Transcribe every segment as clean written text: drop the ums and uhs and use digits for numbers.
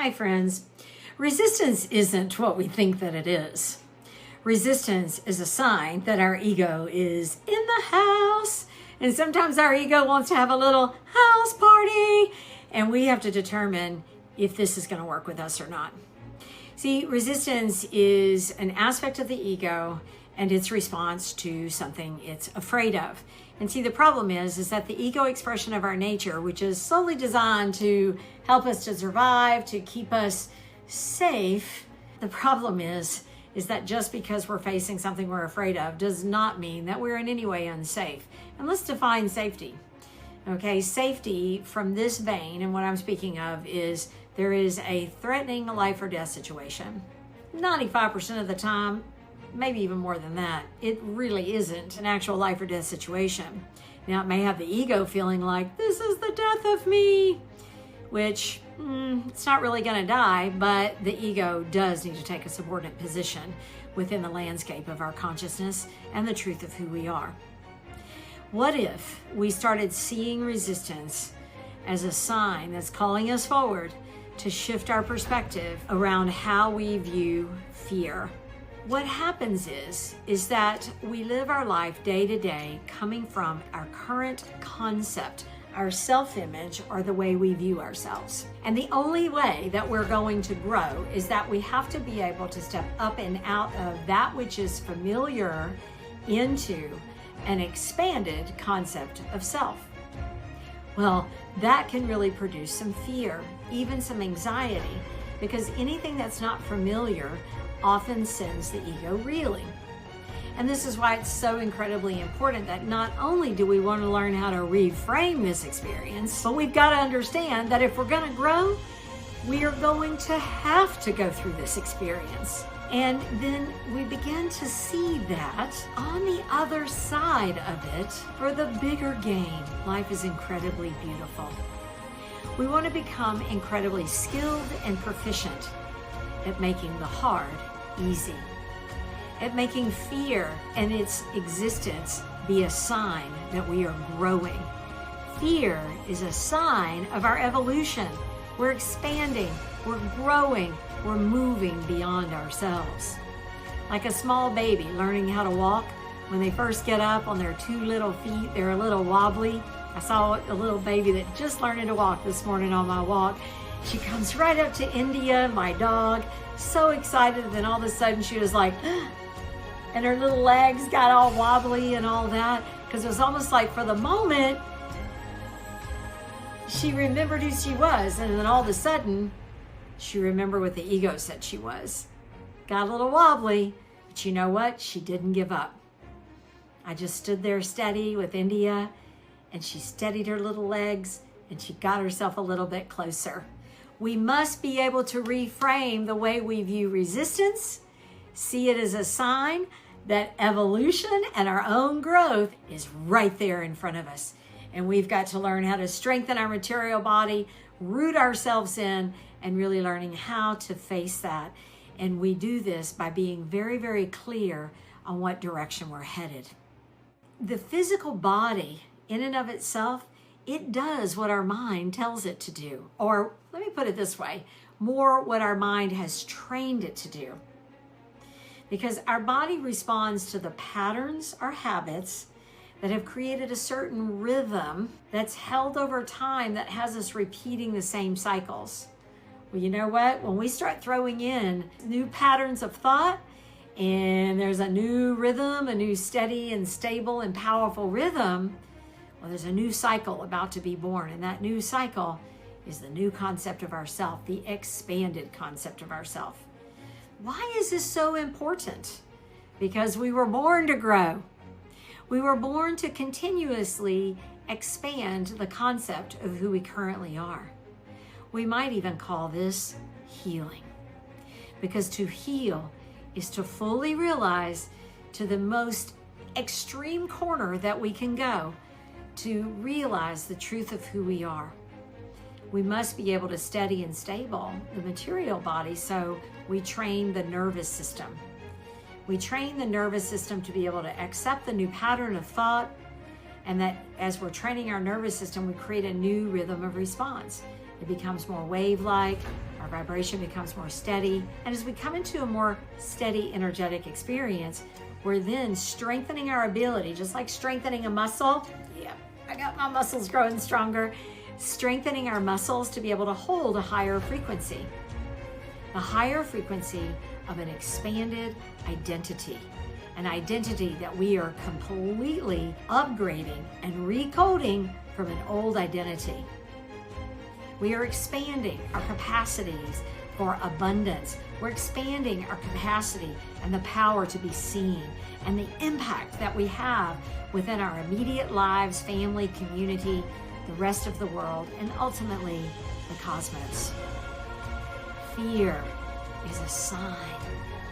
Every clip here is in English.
Hi, friends. Resistance isn't what we think that it is. Resistance is a sign that our ego is in the house. And sometimes our ego wants to have a little house party. And we have to determine if this is going to work with us or not. See, resistance is an aspect of the ego and its response to something it's afraid of. And see, the problem is that the ego expression of our nature, which is solely designed to help us to survive, to keep us safe, the problem is that just because we're facing something we're afraid of does not mean that we're in any way unsafe. And let's define safety. Okay, safety from this vein, and what I'm speaking of is there is a threatening life or death situation. 95% of the time, maybe even more than that, it really isn't an actual life or death situation. Now, it may have the ego feeling like, this is the death of me, which it's not really going to die, but the ego does need to take a subordinate position within the landscape of our consciousness and the truth of who we are. What if we started seeing resistance as a sign that's calling us forward to shift our perspective around how we view fear? What happens is that we live our life day to day coming from our current concept, our self-image, or the way we view ourselves. And the only way that we're going to grow is that we have to be able to step up and out of that which is familiar into an expanded concept of self. Well, that can really produce some fear, even some anxiety, because anything that's not familiar often sends the ego reeling. And this is why it's so incredibly important that not only do we want to learn how to reframe this experience, but we've got to understand that if we're going to grow, we are going to have to go through this experience. And then we begin to see that on the other side of it, for the bigger game, life is incredibly beautiful. We want to become incredibly skilled and proficient at making the hard easy, at making fear and its existence be a sign that we are growing. Fear is a sign of our evolution. We're expanding, we're growing, we're moving beyond ourselves. Like a small baby learning how to walk, when they first get up on their two little feet, they're a little wobbly. I saw a little baby that just learned to walk this morning on my walk. She comes right up to India, my dog, so excited, and then all of a sudden she was like, and her little legs got all wobbly and all that, because it was almost like for the moment, she remembered who she was, and then all of a sudden, she remembered what the ego said she was. Got a little wobbly, but you know what? She didn't give up. I just stood there steady with India, and she steadied her little legs, and she got herself a little bit closer. We must be able to reframe the way we view resistance, see it as a sign that evolution and our own growth is right there in front of us. And we've got to learn how to strengthen our material body, root ourselves in, and really learning how to face that. And we do this by being very, very clear on what direction we're headed. The physical body, in and of itself, it does what our mind tells it to do. Or let me put it this way, more what our mind has trained it to do. Because our body responds to the patterns or habits that have created a certain rhythm that's held over time that has us repeating the same cycles. Well, you know what? When we start throwing in new patterns of thought, and there's a new rhythm, a new steady and stable and powerful rhythm, well, there's a new cycle about to be born, and that new cycle is the new concept of ourself, the expanded concept of ourself. Why is this so important? Because we were born to grow. We were born to continuously expand the concept of who we currently are. We might even call this healing. Because to heal is to fully realize to the most extreme corner that we can go to realize the truth of who we are. We must be able to steady and stable the material body, so we train the nervous system. We train the nervous system to be able to accept the new pattern of thought, and that as we're training our nervous system, we create a new rhythm of response. It becomes more wave-like, our our vibration becomes more steady. And as we come into a more steady, energetic experience, we're then strengthening our ability, just like strengthening a muscle. Yep, I got my muscles growing stronger. Strengthening our muscles to be able to hold a higher frequency. The higher frequency of an expanded identity. An identity that we are completely upgrading and recoding from an old identity. We are expanding our capacities for abundance. We're expanding our capacity and the power to be seen and the impact that we have within our immediate lives, family, community, the rest of the world, and ultimately the cosmos. Fear is a sign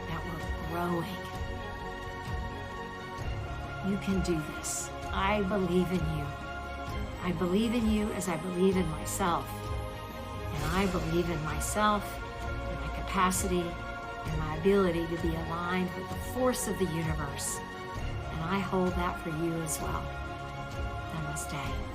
that we're growing. You can do this. I believe in you. I believe in you as I believe in myself. And I believe in myself, in my capacity, and my ability to be aligned with the force of the universe. And I hold that for you as well. Namaste.